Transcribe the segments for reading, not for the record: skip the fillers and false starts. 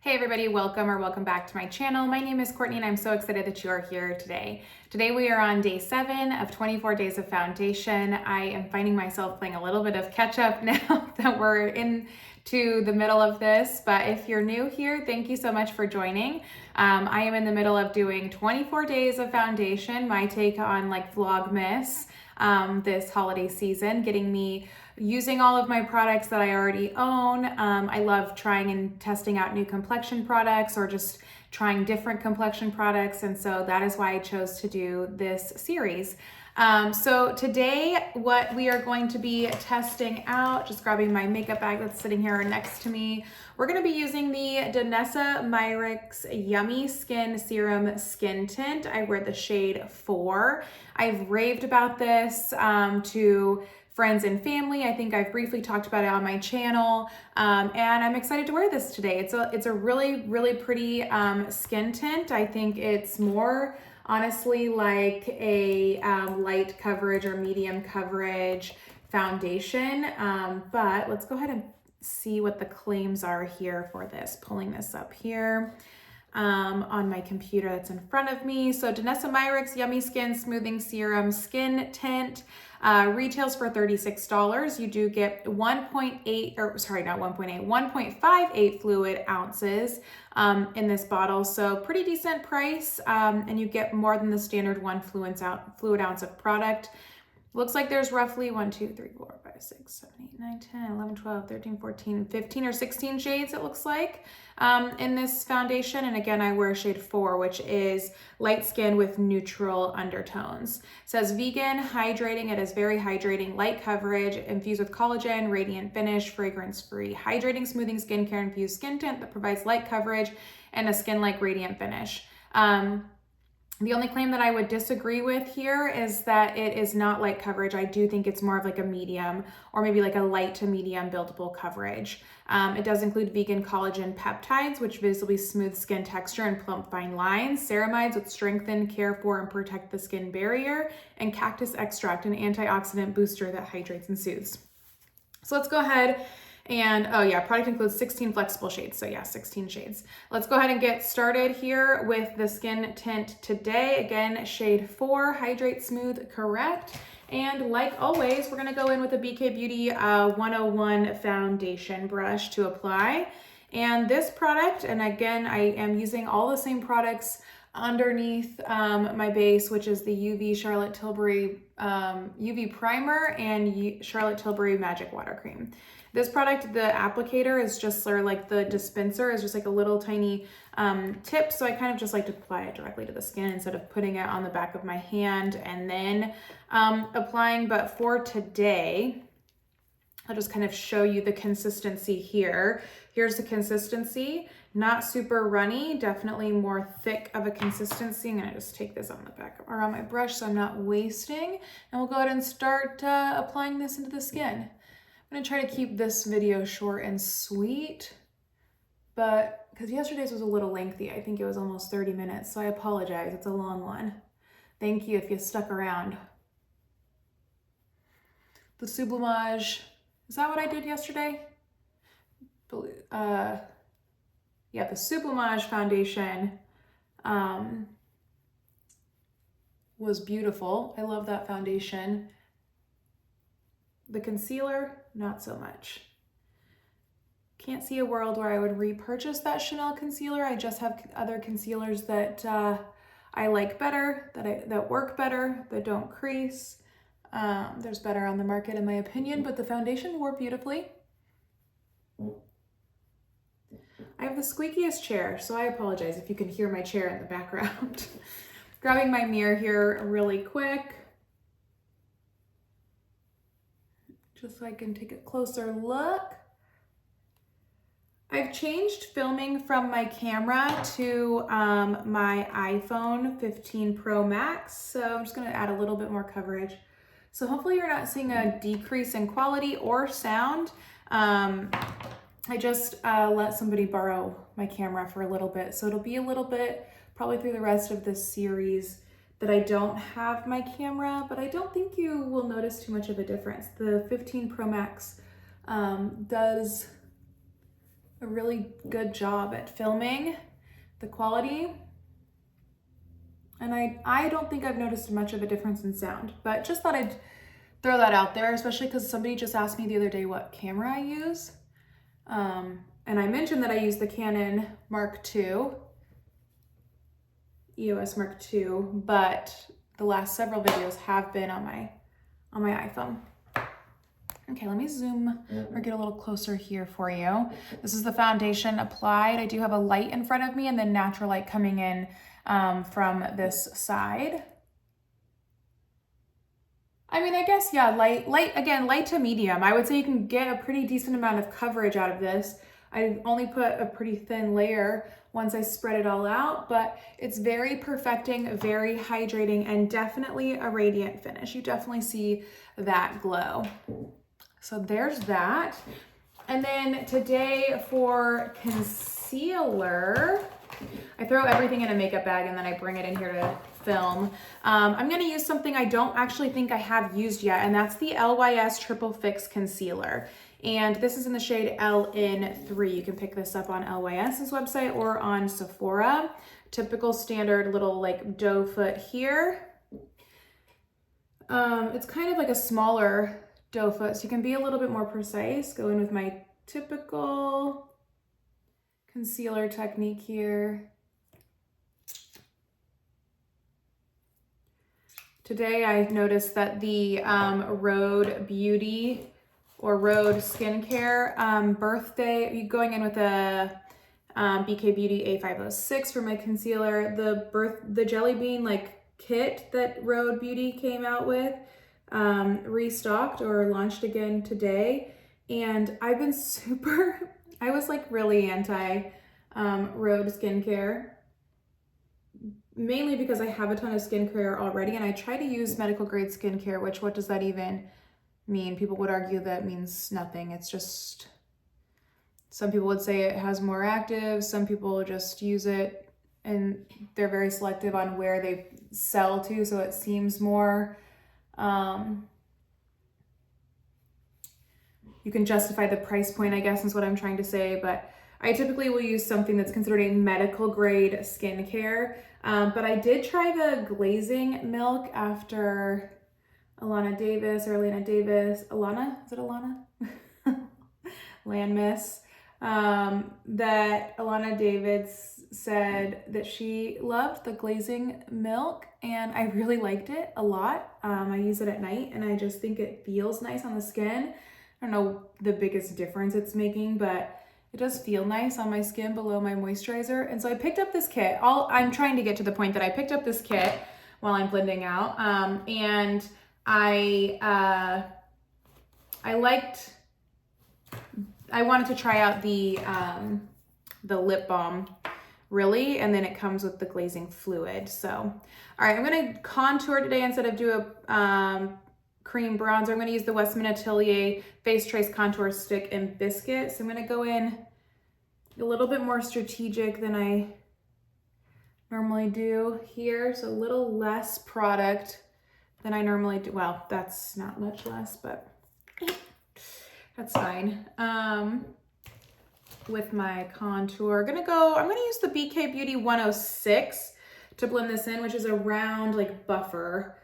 Hey everybody, welcome back to my channel. My name is Courtney and I'm so excited that you are here today. Today we are on day 7 of 24 days of foundation. I am finding myself playing a little bit of catch up now that we're into the middle of this, but if you're new here, thank you so much for joining. I am in the middle of doing 24 days of foundation, my take on like Vlogmas this holiday season, getting me using all of my products that I already own. I love trying and testing out new complexion products or just trying different complexion products. And so that is why I chose to do this series. So today, what we are going to be testing out, just grabbing my makeup bag that's sitting here next to me, we're going to be using the Danessa Myricks Yummy Skin Serum Skin Tint. I wear the shade 4. I've raved about this to friends and family. I think I've briefly talked about it on my channel, and I'm excited to wear this today. It's a really pretty skin tint. I think it's more honestly like a light coverage or medium coverage foundation, but let's go ahead and see what the claims are here for this. Pulling this up here on my computer that's in front of me. So Danessa Myricks Yummy Skin Smoothing Serum Skin Tint retails for $36. You do get 1.58 fluid ounces in this bottle. So pretty decent price, and you get more than the standard 1 fluid ounce of product. Looks like there's roughly 1, 2, 3, 4, 5, 6, 7, 8, 9, 10, 11, 12, 13, 14, 15 or 16 shades it looks like in this foundation. And again, I wear shade 4, which is light skin with neutral undertones. It says vegan, hydrating. It is very hydrating, light coverage, infused with collagen, radiant finish, fragrance-free, hydrating, smoothing skincare infused skin tint that provides light coverage and a skin-like radiant finish. The only claim that I would disagree with here is that it is not light coverage. I do think it's more of like a medium or maybe like a light to medium buildable coverage. It does include vegan collagen peptides, which visibly smooth skin texture and plump fine lines, ceramides, which strengthen, care for, and protect the skin barrier, and cactus extract, an antioxidant booster that hydrates and soothes. So let's go ahead and, oh yeah, product includes 16 flexible shades. So yeah, 16 shades. Let's go ahead and get started here with the skin tint today. Again, shade 4, hydrate, smooth, correct. And like always, we're gonna go in with a BK Beauty 101 foundation brush to apply. And this product, and again, I am using all the same products underneath my base, which is the UV Charlotte Tilbury UV Primer and Charlotte Tilbury Magic Water Cream. This product, the applicator is just, or like the dispenser is just like a little tiny tip. So I kind of just like to apply it directly to the skin instead of putting it on the back of my hand and then applying. But for today, I'll just kind of show you the consistency here. Here's the consistency, not super runny, definitely more thick of a consistency. I'm gonna just take this on the back or on my brush so I'm not wasting. And we'll go ahead and start applying this into the skin. I'm gonna try to keep this video short and sweet, but because yesterday's was a little lengthy, I think it was almost 30 minutes, so I apologize, it's a long one. Thank you if you stuck around. The Sublimage, is that what I did yesterday? Yeah, the Sublimage foundation was beautiful. I love that foundation. The concealer, not so much. Can't see a world where I would repurchase that Chanel concealer. I just have other concealers that I like better, that work better, that don't crease. There's better on the market in my opinion, but the foundation wore beautifully. I have the squeakiest chair, so I apologize if you can hear my chair in the background. Grabbing my mirror here really quick, just so I can take a closer look. I've changed filming from my camera to my iPhone 15 Pro Max, so I'm just gonna add a little bit more coverage. So hopefully you're not seeing a decrease in quality or sound. I just let somebody borrow my camera for a little bit, so it'll be a little bit, probably through the rest of this series, that I don't have my camera, but I don't think you will notice too much of a difference. The 15 Pro Max does a really good job at filming the quality. And I don't think I've noticed much of a difference in sound, but just thought I'd throw that out there, especially because somebody just asked me the other day what camera I use. And I mentioned that I use the Canon Mark II, EOS Mark II, but the last several videos have been on my iPhone. Okay, let me zoom or get a little closer here for you. This is the foundation applied. I do have a light in front of me and then natural light coming in from this side. I mean, I guess, yeah, light to medium. I would say you can get a pretty decent amount of coverage out of this. I only put a pretty thin layer once I spread it all out, but it's very perfecting, very hydrating, and definitely a radiant finish. You definitely see that glow. So there's that. And then today for concealer, I throw everything in a makeup bag and then I bring it in here to film. I'm gonna use something I don't actually think I have used yet, and that's the LYS Triple Fix Concealer. And this is in the shade LN3. You can pick this up on LYS's website or on Sephora. Typical standard little like doe foot here. It's kind of like a smaller doe foot, so you can be a little bit more precise. Go in with my typical concealer technique here. Today I noticed that the Rhode Beauty or Rhode Skincare birthday, going in with a BK Beauty A506 for my concealer. The Jelly Bean like kit that Rhode Beauty came out with restocked or launched again today, and I've been I was like really anti Rhode skincare, mainly because I have a ton of skincare already, and I try to use medical grade skincare, which what does that even mean? People would argue that means nothing. It's just, some people would say it has more actives, some people just use it and they're very selective on where they sell to, so it seems more you can justify the price point, I guess is what I'm trying to say. But I typically will use something that's considered a medical grade skincare. But I did try the glazing milk after Alana Davis, is it Alana? Landmiss. That Alana Davis said that she loved the glazing milk, and I really liked it a lot. I use it at night and I just think it feels nice on the skin. I don't know the biggest difference it's making, but it does feel nice on my skin below my moisturizer. And so I picked up this kit. I'm trying to get to the point that I picked up this kit while I'm blending out. And I wanted to try out the lip balm really, and then it comes with the glazing fluid. So, all right, I'm gonna contour today instead of do a cream bronzer. I'm gonna use the Westman Atelier Face Trace Contour Stick in Biscuit. So I'm gonna go in a little bit more strategic than I normally do here. So a little less product than I normally do. Well, that's not much less, but that's fine. With my contour, I'm gonna use the BK Beauty 106 to blend this in, which is a round like buffer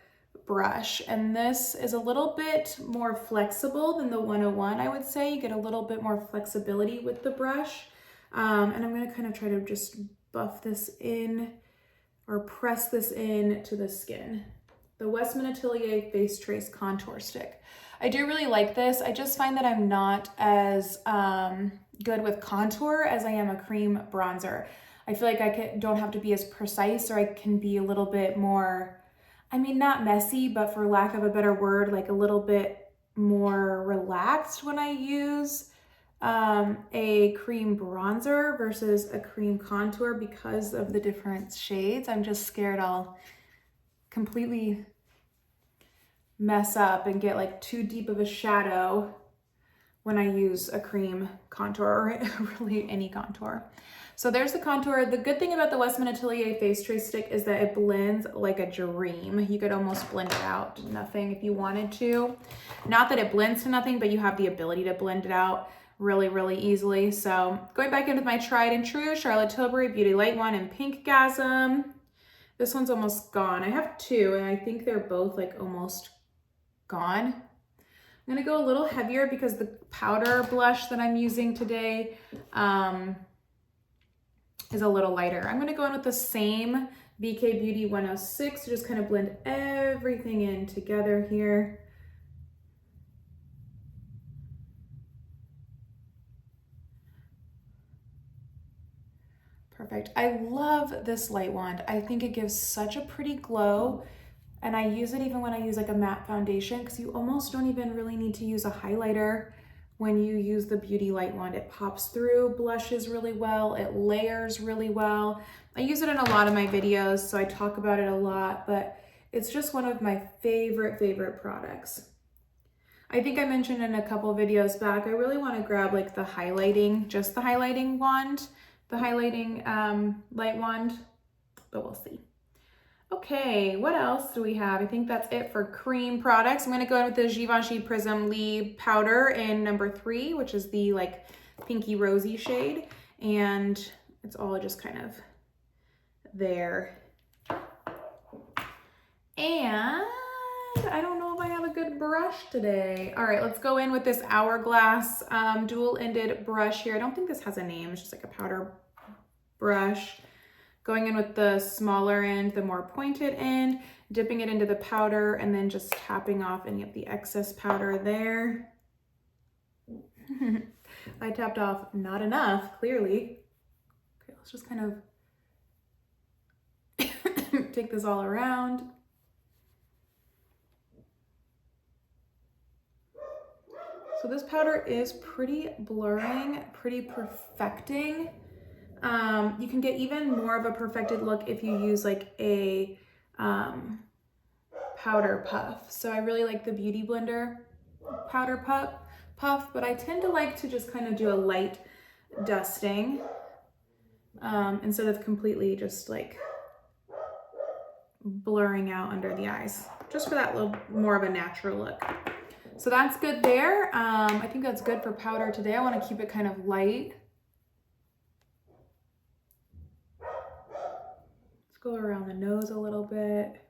brush. And this is a little bit more flexible than the 101, I would say. You get a little bit more flexibility with the brush. And I'm gonna kind of try to just buff this in or press this in to the skin. The Westman Atelier Face Trace Contour Stick. I do really like this. I just find that I'm not as good with contour as I am a cream bronzer. I feel like I don't have to be as precise, or I can be a little bit more, I mean, not messy, but for lack of a better word, like a little bit more relaxed when I use a cream bronzer versus a cream contour because of the different shades. I'm just scared I'll completely mess up and get like too deep of a shadow when I use a cream contour, or really any contour. So there's the contour. The good thing about the Westman Atelier Face Trace Stick is that it blends like a dream. You could almost blend it out to nothing if you wanted to. Not that it blends to nothing, but you have the ability to blend it out really, really easily. So going back into my tried and true Charlotte Tilbury Beauty Light Wand in Pink Gasm. This one's almost gone. I have two and I think they're both like almost gone. I'm gonna go a little heavier because the powder blush that I'm using today is a little lighter. I'm gonna go in with the same BK Beauty 106 to just kind of blend everything in together here. Perfect. I love this light wand. I think it gives such a pretty glow, and I use it even when I use like a matte foundation because you almost don't even really need to use a highlighter when you use the Beauty Light Wand. It pops through, blushes really well, it layers really well. I use it in a lot of my videos, so I talk about it a lot, but it's just one of my favorite products. I think I mentioned in a couple videos back, I really want to grab like the highlighting, just the highlighting wand, the highlighting light wand, but we'll see. Okay, what else do we have? I think that's it for cream products. I'm gonna go in with the Givenchy Prism Lee powder in number 3, which is the like pinky rosy shade. And it's all just kind of there. And I don't know if I have a good brush today. All right, let's go in with this Hourglass dual-ended brush here. I don't think this has a name, it's just like a powder brush. Going in with the smaller end, the more pointed end, dipping it into the powder, and then just tapping off any of the excess powder there. I tapped off not enough, clearly. Okay, let's just kind of take this all around. So this powder is pretty blurring, pretty perfecting. You can get even more of a perfected look if you use like a powder puff. So I really like the Beauty Blender powder puff, but I tend to like to just kind of do a light dusting instead of completely just like blurring out under the eyes, just for that little more of a natural look. So that's good there. I think that's good for powder today. I want to keep it kind of light. Let's go around the nose a little bit.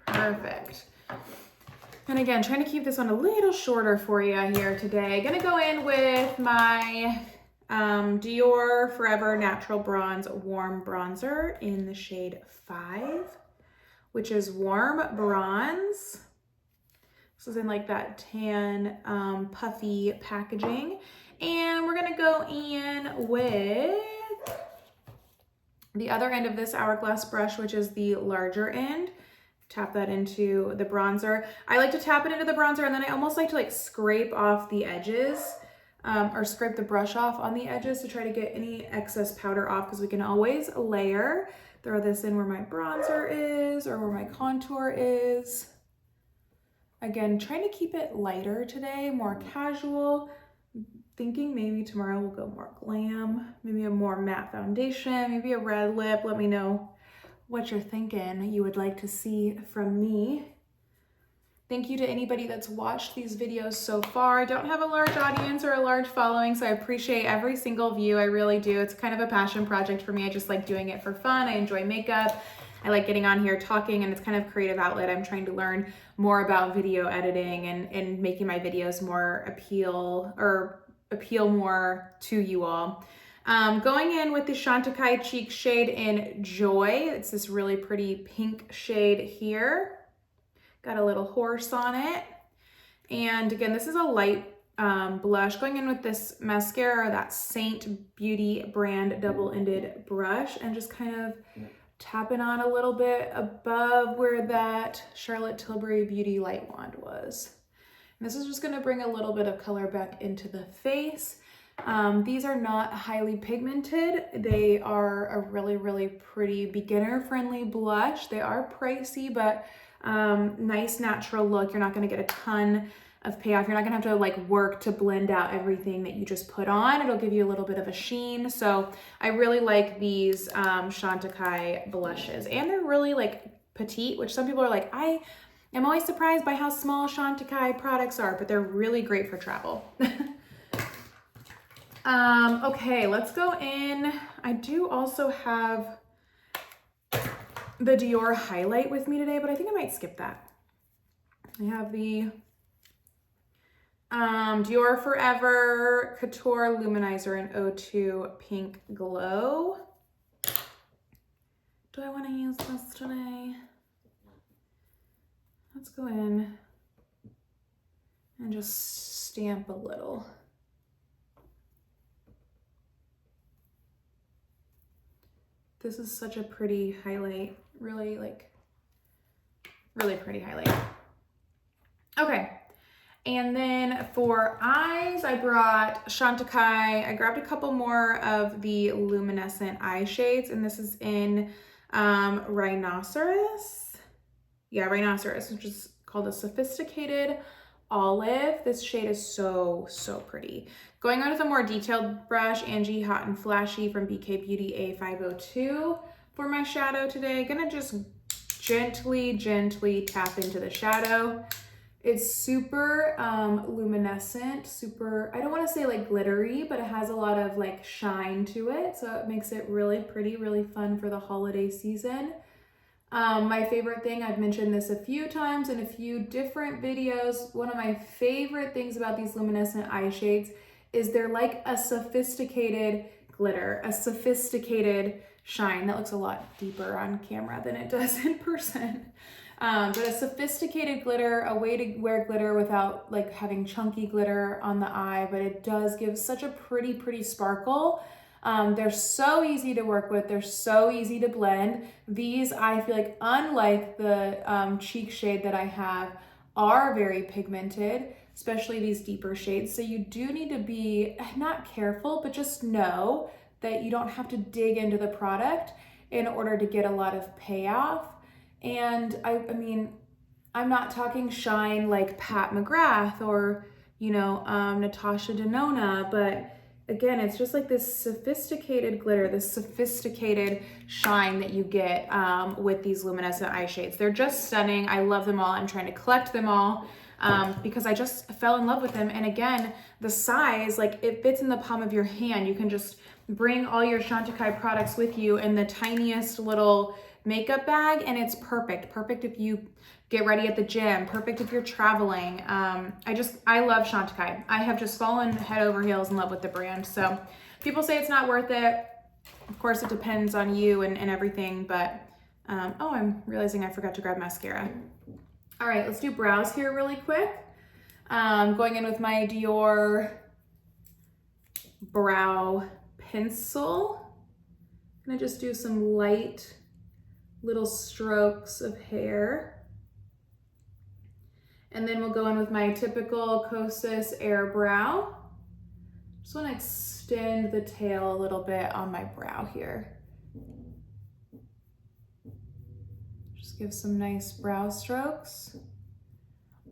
Perfect. And again, trying to keep this one a little shorter for you here today. Gonna go in with my Dior Forever Natural Bronze Warm Bronzer in the shade 5, which is warm bronze. This is in like that tan puffy packaging. And we're gonna go in with the other end of this Hourglass brush, which is the larger end. Tap that into the bronzer. I like to tap it into the bronzer, and then I almost like to like scrape off the edges or scrape the brush off on the edges to try to get any excess powder off, because we can always layer. Throw this in where my bronzer is or where my contour is. Again, trying to keep it lighter today, more casual. Thinking maybe tomorrow we'll go more glam, maybe a more matte foundation, maybe a red lip. Let me know what you're thinking you would like to see from me. Thank you to anybody that's watched these videos so far. I don't have a large audience or a large following, so I appreciate every single view. I really do. It's kind of a passion project for me. I just like doing it for fun. I enjoy makeup. I like getting on here talking, and it's kind of a creative outlet. I'm trying to learn more about video editing and making my videos more appeal more to you all. Going in with the Chantecaille Cheek shade in Joy. It's this really pretty pink shade here. Got a little horse on it. And again, this is a light blush. Going in with this mascara, that Saint Beauty brand double-ended brush, and just kind of tapping on a little bit above where that Charlotte Tilbury Beauty Light Wand was. And this is just gonna bring a little bit of color back into the face. These are not highly pigmented. They are a really, really pretty beginner-friendly blush. They are pricey, but nice natural look. You're not going to get a ton of payoff. You're not going to have to like work to blend out everything that you just put on. It'll give you a little bit of a sheen. So I really like these Chantecaille blushes, and they're really like petite, which some people are like, I I'm always surprised by how small Chantecaille products are, but they're really great for travel. Okay, let's go in. I do also have the Dior highlight with me today, but I think I might skip that. I have the Dior Forever Couture Luminizer in 02 Pink Glow. Do I want to use this today? Let's go in and just stamp a little. This is such a pretty highlight, really pretty highlight. Okay, and then for eyes, I brought Chantecaille. I grabbed a couple more of the luminescent eye shades, and this is in Rhinoceros. Yeah, Rhinoceros, which is called a Sophisticated Olive. This shade is so pretty. Going on with a more detailed brush, Angie Hot and Flashy from BK Beauty A502 for my shadow today. Gonna just gently tap into the shadow. It's super luminescent, super, I don't want to say like glittery, but it has a lot of like shine to it. So it makes it really pretty, really fun for the holiday season. My favorite thing, I've mentioned this a few times in a few different videos. One of my favorite things about these luminescent eye shades is they're like a sophisticated glitter, a sophisticated shine. That looks a lot deeper on camera than it does in person. But a sophisticated glitter, a way to wear glitter without like having chunky glitter on the eye, but it does give such a pretty sparkle. They're so easy to work with. They're so easy to blend. These, I feel like, unlike the cheek shade that I have, are very pigmented, especially these deeper shades. So you do need to be not careful, but just know that you don't have to dig into the product in order to get a lot of payoff. And I mean, I'm not talking shine like Pat McGrath or, you know, Natasha Denona, but again, it's just like this sophisticated glitter, this sophisticated shine that you get with these luminescent eye shades. They're just stunning. I love them all. I'm trying to collect them all because I just fell in love with them. And again, the size, like it fits in the palm of your hand. You can just bring all your Chantecaille products with you in the tiniest little makeup bag, and it's perfect. Perfect if you get ready at the gym, perfect if you're traveling. I love Chantecaille. I have just fallen head over heels in love with the brand. So people say it's not worth it. Of course, it depends on you and everything, but oh, I'm realizing I forgot to grab mascara. All right, let's do brows here really quick. Going in with my Dior brow pencil. I'm gonna just do some light little strokes of hair. And then we'll go in with my typical Kosas Air Brow. Just want to extend the tail a little bit on my brow here. Just give some nice brow strokes.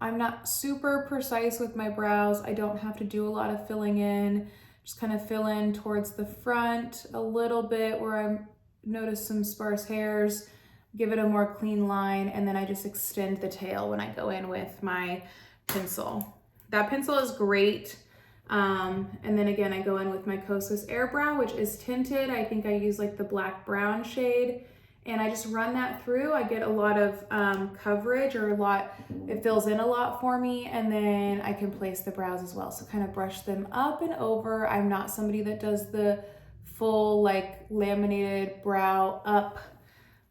I'm not super precise with my brows. I don't have to do a lot of filling in. Just kind of fill in towards the front a little bit where I notice some sparse hairs. Give it a more clean line, and then I just extend the tail when I go in with my pencil. That pencil is great. And then again, I go in with my Kosas Air Brow, which is tinted. I think I use like the black brown shade, and I just run that through. I get a lot of coverage, or it fills in a lot for me, and then I can place the brows as well. So kind of brush them up and over. I'm not somebody that does the full like laminated brow up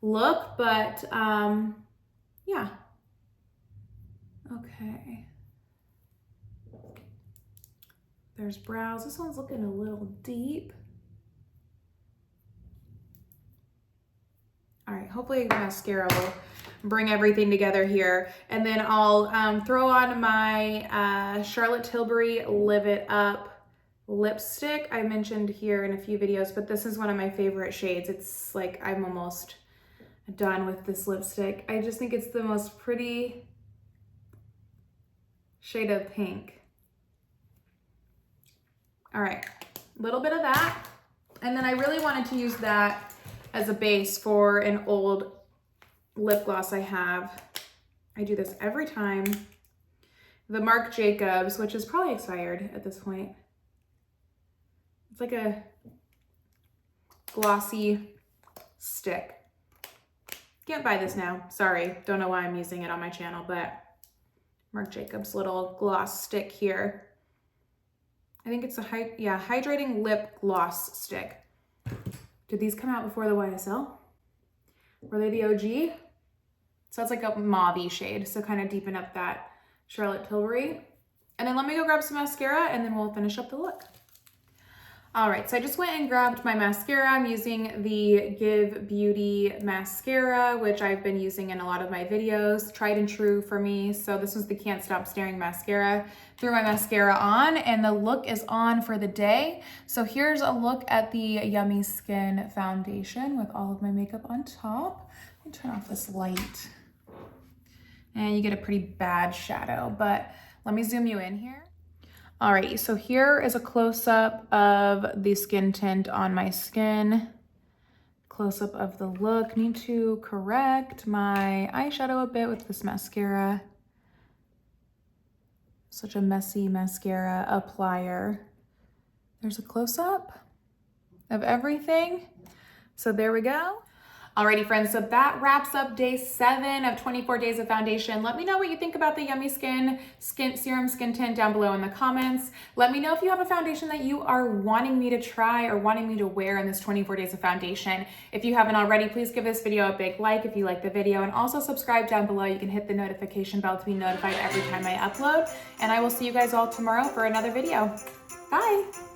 look, but yeah. Okay. There's brows. This one's looking a little deep. All right, hopefully mascara will bring everything together here. And then I'll throw on my Charlotte Tilbury Live It Up lipstick. I mentioned here in a few videos, but this is one of my favorite shades. It's like I'm almost done with this lipstick. I just think it's the most pretty shade of pink. All right, a little bit of that. And then I really wanted to use that as a base for an old lip gloss I have. I do this every time. The Marc Jacobs, which is probably expired at this point. It's like a glossy stick. Can't buy this now. Sorry, don't know why I'm using it on my channel, but Marc Jacobs little gloss stick here. I think it's a hydrating lip gloss stick. Did these come out before the YSL? Were they the OG? So it's like a mauve-y shade, so kind of deepen up that Charlotte Tilbury. And then let me go grab some mascara and then we'll finish up the look. All right, so I just went and grabbed my mascara. I'm using the Give Beauty mascara, which I've been using in a lot of my videos, tried and true for me. So this was the Can't Stop Staring mascara. Threw my mascara on and the look is on for the day. So here's a look at the Yummy Skin foundation with all of my makeup on top. Let me turn off this light. And you get a pretty bad shadow, but let me zoom you in here. Alrighty, so here is a close-up of the skin tint on my skin. Close-up of the look. Need to correct my eyeshadow a bit with this mascara. Such a messy mascara applier. There's a close-up of everything. So there we go. Alrighty friends, so that wraps up day 7 of 24 days of foundation. Let me know what you think about the Yummy Skin Serum Skin Tint down below in the comments. Let me know if you have a foundation that you are wanting me to try or wanting me to wear in this 24 days of foundation. If you haven't already, please give this video a big like if you like the video, and also subscribe down below. You can hit the notification bell to be notified every time I upload, and I will see you guys all tomorrow for another video. Bye!